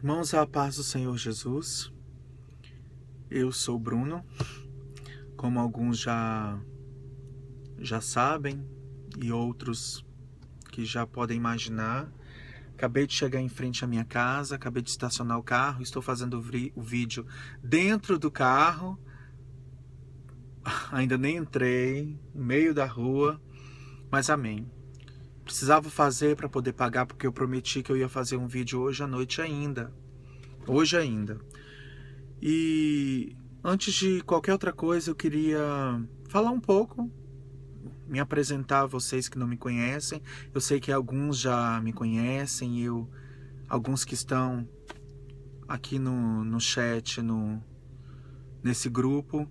Irmãos, a paz do Senhor Jesus. Eu sou Bruno, como alguns já sabem e outros que já podem imaginar. Acabei de chegar em frente à minha casa, acabei de estacionar o carro, estou fazendo o vídeo dentro do carro. Ainda nem entrei, no meio da rua, mas amém. Precisava fazer para poder pagar, porque eu prometi que eu ia fazer um vídeo hoje à noite ainda. Hoje ainda. E antes de qualquer outra coisa, eu queria falar um pouco, me apresentar a vocês que não me conhecem. Eu sei que alguns já me conhecem, alguns que estão aqui no chat, nesse grupo,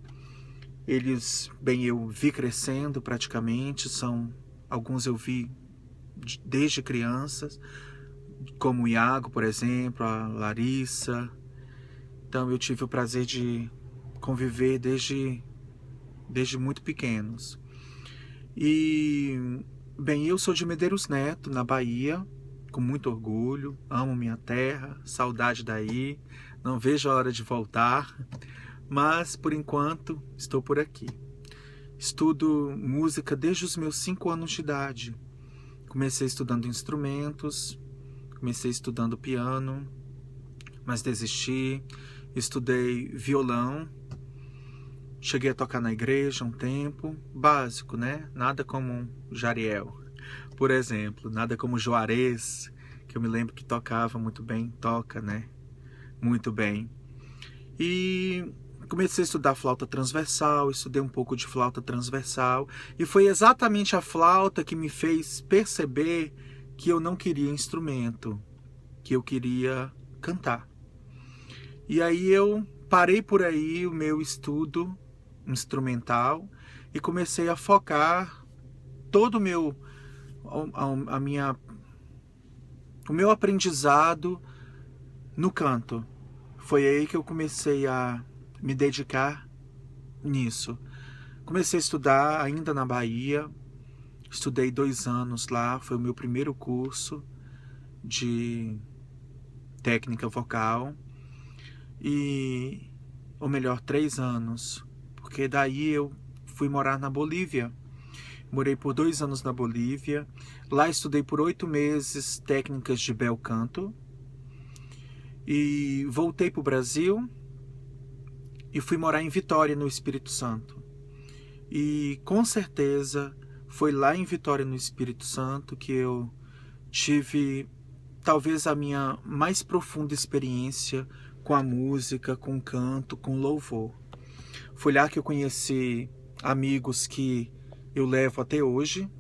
eu vi crescendo praticamente, alguns eu vi desde crianças, como o Iago, por exemplo, a Larissa. Então eu tive o prazer de conviver desde muito pequenos. E, bem, eu sou de Medeiros Neto, na Bahia, com muito orgulho, amo minha terra, saudade daí, não vejo a hora de voltar, mas por enquanto estou por aqui. Estudo música desde os meus 5 anos de idade. Comecei estudando instrumentos, comecei estudando piano, mas desisti. Estudei violão, cheguei a tocar na igreja um tempo, básico, né? Nada como Jariel, por exemplo, nada como Juarez, que eu me lembro que tocava muito bem, toca, né? Muito bem. E comecei a estudar flauta transversal, estudei um pouco de flauta transversal, e foi exatamente a flauta que me fez perceber que eu não queria instrumento, que eu queria cantar. E aí eu parei por aí o meu estudo instrumental e comecei a focar todo o meu aprendizado no canto. Foi aí que eu comecei a me dedicar nisso. Comecei a estudar ainda na Bahia, estudei 2 anos lá, foi o meu primeiro curso de técnica vocal. Ou melhor, 3 anos, porque daí eu fui morar na Bolívia. Morei por 2 anos na Bolívia. Lá estudei por 8 meses técnicas de bel canto. E voltei para o Brasil e fui morar em Vitória, no Espírito Santo. E com certeza foi lá em Vitória, no Espírito Santo, que eu tive talvez a minha mais profunda experiência com a música, com o canto, com louvor. Foi lá que eu conheci amigos que eu levo até hoje,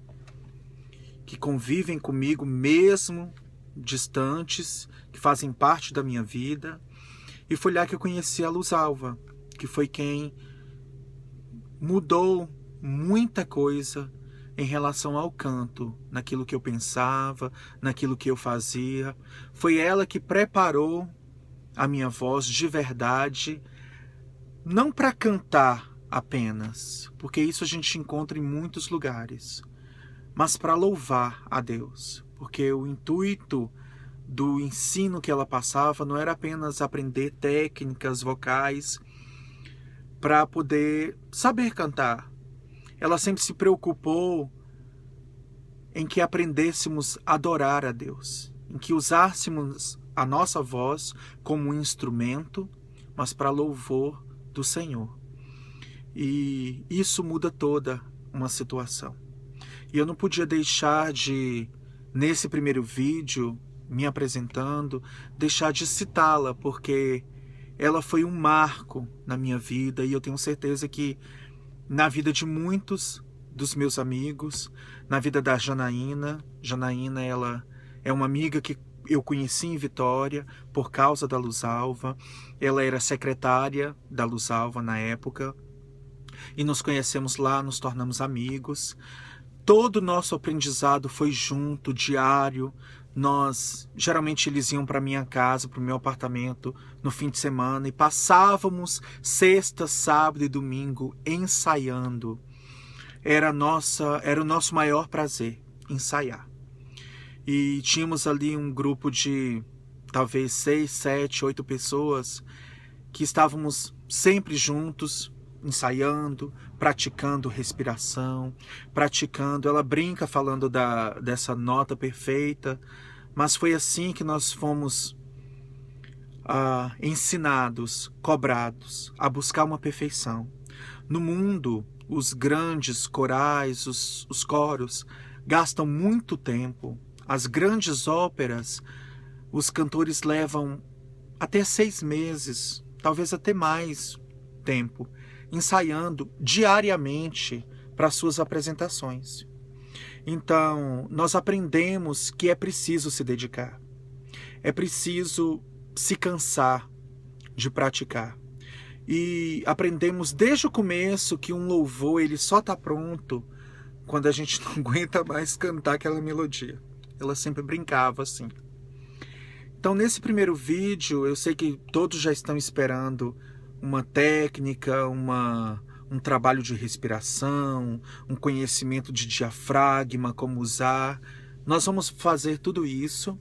que convivem comigo mesmo distantes, que fazem parte da minha vida. E foi lá que eu conheci a Luzalva, que foi quem mudou muita coisa em relação ao canto, naquilo que eu pensava, naquilo que eu fazia. Foi ela que preparou a minha voz de verdade, não para cantar apenas, porque isso a gente encontra em muitos lugares, mas para louvar a Deus, porque o intuito do ensino que ela passava não era apenas aprender técnicas vocais para poder saber cantar. Ela sempre se preocupou em que aprendêssemos a adorar a Deus, em que usássemos a nossa voz como um instrumento, mas para louvor do Senhor. E isso muda toda uma situação. E eu não podia deixar de, nesse primeiro vídeo, me apresentando, deixar de citá-la, porque ela foi um marco na minha vida, e eu tenho certeza que na vida de muitos dos meus amigos, na vida da Janaína. Janaína, ela é uma amiga que eu conheci em Vitória por causa da Luzalva. Ela era secretária da Luzalva na época, e nos conhecemos lá, nos tornamos amigos. Todo o nosso aprendizado foi junto, diário. Geralmente eles iam para minha casa, para o meu apartamento no fim de semana, e passávamos sexta, sábado e domingo ensaiando. Era o nosso maior prazer, ensaiar. E tínhamos ali um grupo de talvez 6, 7, 8 pessoas que estávamos sempre juntos, ensaiando, praticando respiração, praticando. Ela brinca falando dessa nota perfeita, mas foi assim que nós fomos ensinados, cobrados a buscar uma perfeição. No mundo, os grandes corais, os coros, gastam muito tempo. As grandes óperas, os cantores levam até 6 meses, talvez até mais tempo, ensaiando diariamente para suas apresentações. Então, nós aprendemos que é preciso se dedicar. É preciso se cansar de praticar. E aprendemos desde o começo que um louvor ele só está pronto quando a gente não aguenta mais cantar aquela melodia. Ela sempre brincava assim. Então, nesse primeiro vídeo, eu sei que todos já estão esperando uma técnica, um trabalho de respiração, um conhecimento de diafragma, como usar. Nós vamos fazer tudo isso.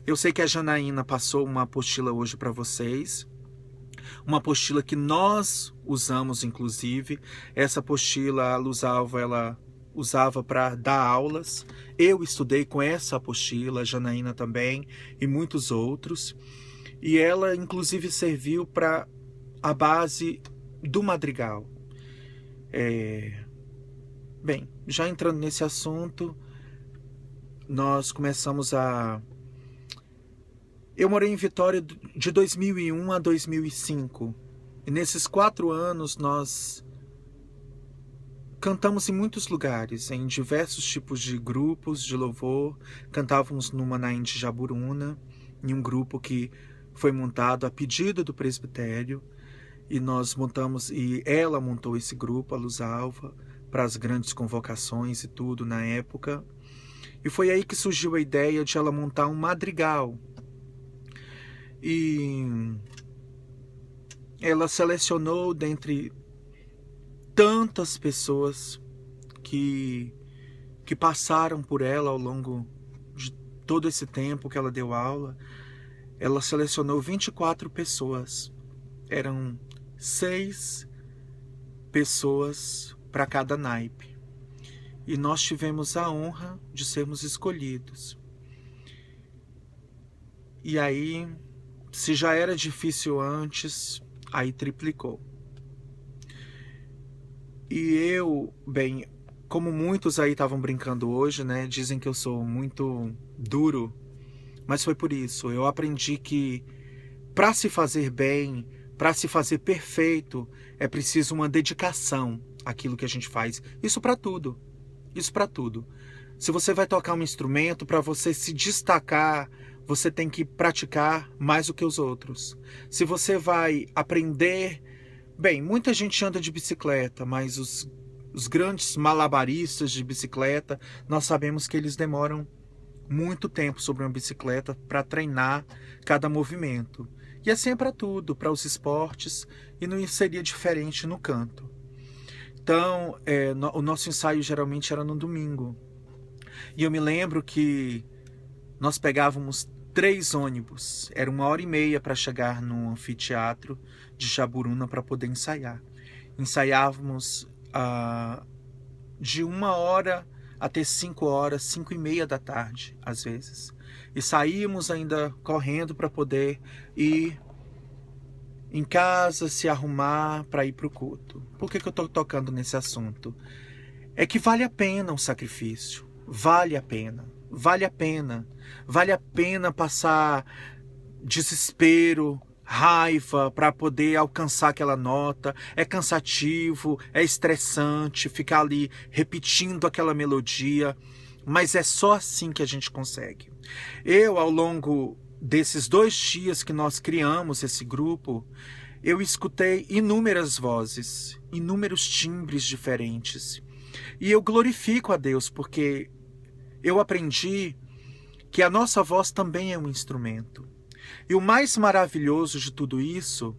Eu sei que a Janaína passou uma apostila hoje para vocês. Uma apostila que nós usamos, inclusive. Essa apostila a Luzalva, ela usava para dar aulas. Eu estudei com essa apostila, a Janaína também, e muitos outros. E ela, inclusive, serviu para a base do madrigal. Bem, já entrando nesse assunto, nós começamos Eu morei em Vitória de 2001 a 2005. E nesses 4 anos nós cantamos em muitos lugares, em diversos tipos de grupos de louvor. Cantávamos no Manaim de Jaburuna, em um grupo que foi montado a pedido do presbitério. E nós montamos, e ela montou esse grupo, a Luzalva, para as grandes convocações e tudo na época. E foi aí que surgiu a ideia de ela montar um madrigal. E ela selecionou dentre tantas pessoas que passaram por ela ao longo de todo esse tempo que ela deu aula. Ela selecionou 24 pessoas. Eram 6 pessoas para cada naipe. E nós tivemos a honra de sermos escolhidos. E aí, se já era difícil antes, aí triplicou. E eu, bem, como muitos aí estavam brincando hoje, né? Dizem que eu sou muito duro, mas foi por isso. Eu aprendi que para se fazer bem, para se fazer perfeito, é preciso uma dedicação àquilo que a gente faz. Isso para tudo. Isso para tudo. Se você vai tocar um instrumento, para você se destacar, você tem que praticar mais do que os outros. Se você vai aprender... Bem, muita gente anda de bicicleta, mas os grandes malabaristas de bicicleta, nós sabemos que eles demoram muito tempo sobre uma bicicleta para treinar cada movimento. E assim é para tudo, para os esportes, e não seria diferente no canto. Então, o nosso ensaio geralmente era no domingo. E eu me lembro que nós pegávamos 3 ônibus. Era 1h30 para chegar no anfiteatro de Jaburuna para poder ensaiar. Ensaiávamos de 1h até 5h, 5h30 da tarde, às vezes. E saímos ainda correndo para poder ir em casa, se arrumar para ir para o culto. Por que eu estou tocando nesse assunto? É que vale a pena o sacrifício. Vale a pena. Vale a pena. Vale a pena passar desespero, raiva para poder alcançar aquela nota. É cansativo, é estressante ficar ali repetindo aquela melodia, mas é só assim que a gente consegue. Eu, ao longo desses 2 dias que nós criamos esse grupo, eu escutei inúmeras vozes, inúmeros timbres diferentes. E eu glorifico a Deus porque eu aprendi que a nossa voz também é um instrumento. E o mais maravilhoso de tudo isso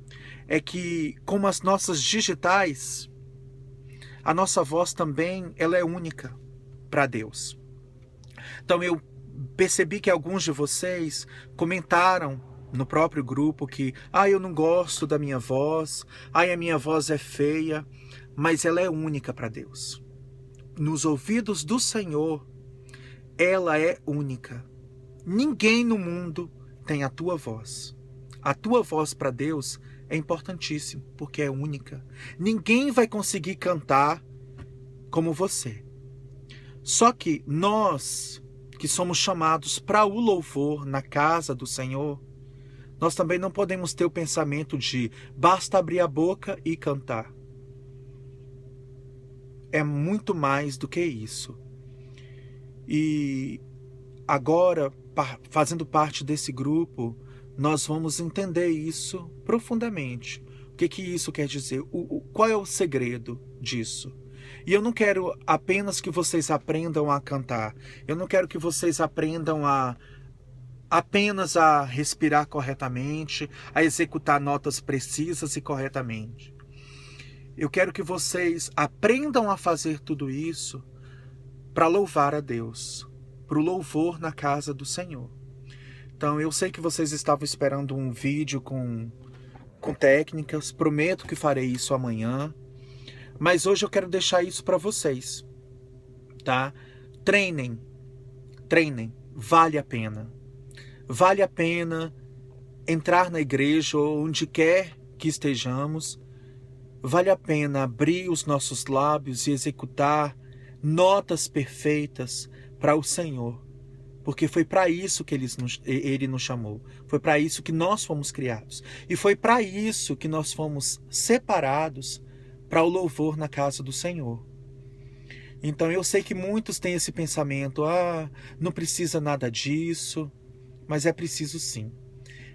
é que, como as nossas digitais, a nossa voz também ela é única para Deus. Então eu percebi que alguns de vocês comentaram no próprio grupo que eu não gosto da minha voz, a minha voz é feia, mas ela é única para Deus. Nos ouvidos do Senhor, ela é única. Ninguém no mundo tem a tua voz. A tua voz para Deus é importantíssimo, porque é única. Ninguém vai conseguir cantar como você. Só que nós, que somos chamados para o louvor na casa do Senhor, nós também não podemos ter o pensamento de basta abrir a boca e cantar. É muito mais do que isso. E agora, fazendo parte desse grupo, nós vamos entender isso profundamente. O que isso quer dizer? Qual é o segredo disso? E eu não quero apenas que vocês aprendam a cantar. Eu não quero que vocês aprendam apenas a respirar corretamente, a executar notas precisas e corretamente. Eu quero que vocês aprendam a fazer tudo isso para louvar a Deus, para o louvor na casa do Senhor. Então, eu sei que vocês estavam esperando um vídeo com técnicas, prometo que farei isso amanhã, mas hoje eu quero deixar isso para vocês, tá? Treinem, vale a pena. Vale a pena entrar na igreja ou onde quer que estejamos. Vale a pena abrir os nossos lábios e executar notas perfeitas para o Senhor. Porque foi para isso que Ele nos chamou. Foi para isso que nós fomos criados. E foi para isso que nós fomos separados para o louvor na casa do Senhor. Então eu sei que muitos têm esse pensamento, não precisa nada disso. Mas é preciso sim.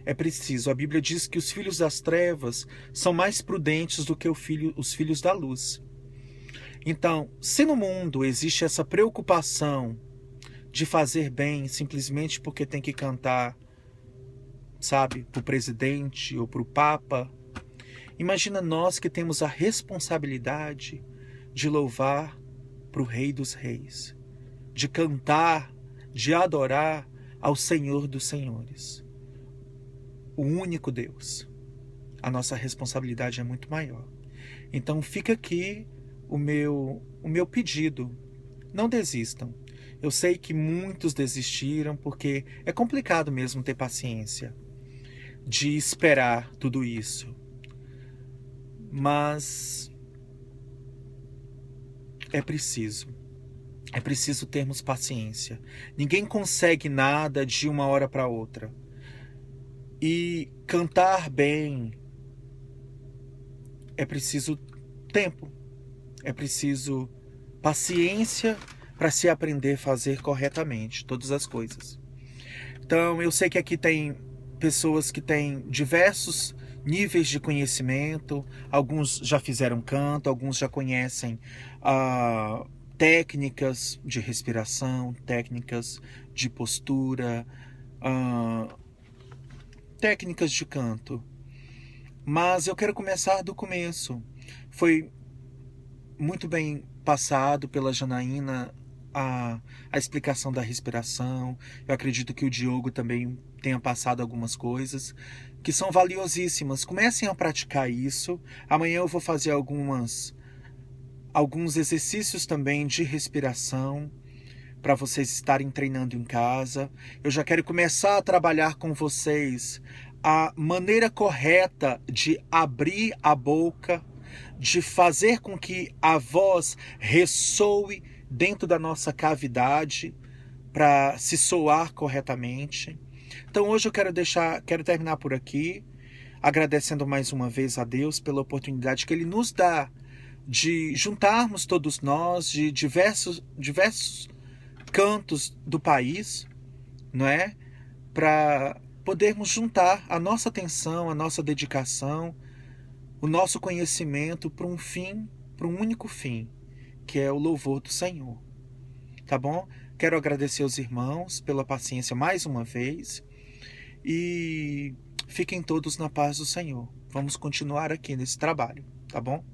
É preciso. A Bíblia diz que os filhos das trevas são mais prudentes do que os filhos da luz. Então, se no mundo existe essa preocupação de fazer bem simplesmente porque tem que cantar, sabe, para o presidente ou para o Papa, imagina nós que temos a responsabilidade de louvar para o Rei dos Reis, de cantar, de adorar ao Senhor dos Senhores, o único Deus. A nossa responsabilidade é muito maior. Então fica aqui o meu pedido. Não desistam. Eu sei que muitos desistiram porque é complicado mesmo ter paciência de esperar tudo isso. Mas é preciso. É preciso termos paciência. Ninguém consegue nada de uma hora para outra. E cantar bem é preciso tempo. É preciso paciência para se aprender a fazer corretamente todas as coisas. Então, eu sei que aqui tem pessoas que têm diversos níveis de conhecimento. Alguns já fizeram canto, alguns já conhecem técnicas de respiração, técnicas de postura, técnicas de canto. Mas eu quero começar do começo. Foi muito bem passado pela Janaína a explicação da respiração. Eu acredito que o Diogo também tenha passado algumas coisas que são valiosíssimas. Comecem a praticar isso. Amanhã eu vou fazer alguns exercícios também de respiração para vocês estarem treinando em casa. Eu já quero começar a trabalhar com vocês a maneira correta de abrir a boca, de fazer com que a voz ressoe dentro da nossa cavidade para se soar corretamente. Então hoje eu quero terminar por aqui, agradecendo mais uma vez a Deus pela oportunidade que Ele nos dá de juntarmos todos nós de diversos cantos do país, não é? Para podermos juntar a nossa atenção, a nossa dedicação, o nosso conhecimento para um único fim, que é o louvor do Senhor. Tá bom? Quero agradecer aos irmãos pela paciência mais uma vez e fiquem todos na paz do Senhor. Vamos continuar aqui nesse trabalho, tá bom?